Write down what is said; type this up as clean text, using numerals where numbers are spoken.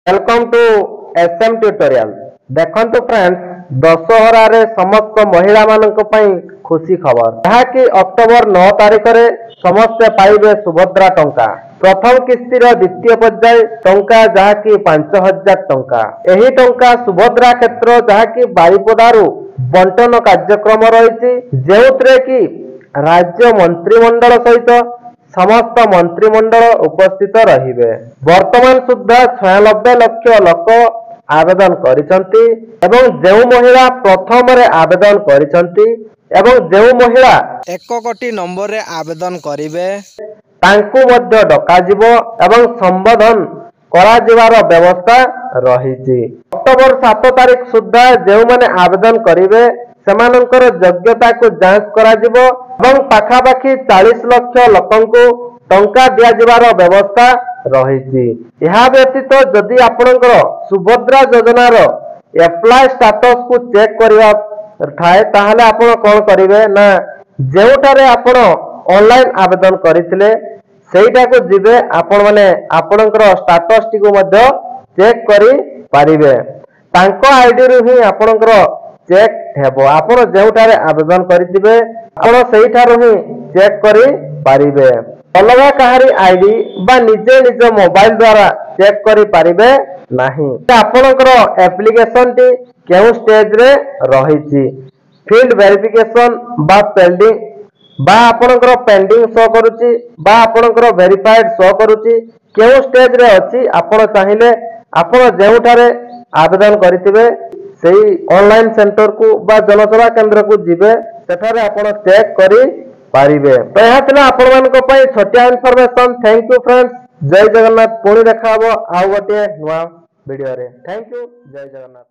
Welcome to SM tutorial. देखंतु friends, Dussehra रे समस्त महिला मानक पई खुशी खबर जहा कि अक्टोबर 9 तारिख रे समस्त पाइबे सुभद्रा टंका। प्रथम किस्ती रो द्वितीय पर्याय टंका जहा कि 5000 टंका। एही टंका सुभद्रा क्षेत्र जहा कि बारिपदारु बंटन कार्यक्रम रहिछि, जेउतरे कि राज्य मंत्रिमंडल सहित समस्त मंत्रिमंडल उपस्थित रहिबे। वर्तमान सुधा 96 लक्ष लोक आवेदन करिसंती एवं जेउ महिला प्रथम रे आवेदन करिसंती एवं जेउ महिला 1 कोटी नंबर रे आवेदन करिवे तांकु मध्य डका जिवो एवं संबोधन करा जिवार व्यवस्था रहिछि। अक्टोबर 7 तारिख सुधा जेउ माने आवेदन करिवे सेमानंकर योग्यता को जांच करा जिवो एवं पाखापाखि 40 लक्ष लोकंकु टंका दिया जिवार व्यवस्था रहिछि। यह व्यतीत जदि आपणकर सुभद्रा योजना रो एप्लाई स्टेटस को चेक करिवा थाए ताहले आपण कोन करिवे ना जेउटारे आपण ऑनलाइन आवेदन करिथिले सेइटा को जिवे आपण माने आपणकर स्टेटस टी को मध्य चेक करि पारिबे। तांको आईडी रो ही आपणकर चेक हेबो। आपण जेउटारे आवेदन करिथिबे आपण सेइठारो ही चेक करि पारिबे। अलगा कहारी आईडी बा निजे निजे मोबाइल द्वारा चेक करि पारिबे नाही। आपणकर एप्लीकेशन टी केउ स्टेज रे रहिछि, फील्ड वेरिफिकेशन बा पेंडिंग बा आपणकर पेंडिंग शो करूछि बा आपणकर वेरीफाइड शो करूछि केउ स्टेज रे अछि। आपण चाहिले आपण जेउठारे आवेदन करिथिबे सेही ऑनलाइन सेंटर को बा जनसेवा केंद्र को जिबे सेठारे आपण चेक करि पारिबे। तो यह थिला आपण मानको पई छोटिया इन्फॉर्मेशन। Thank you friends. जय जगन्नाथ। पुणी देखा हबो आउ गोटे नुवा वीडियो रे। Thank you. जय जगन्नाथ।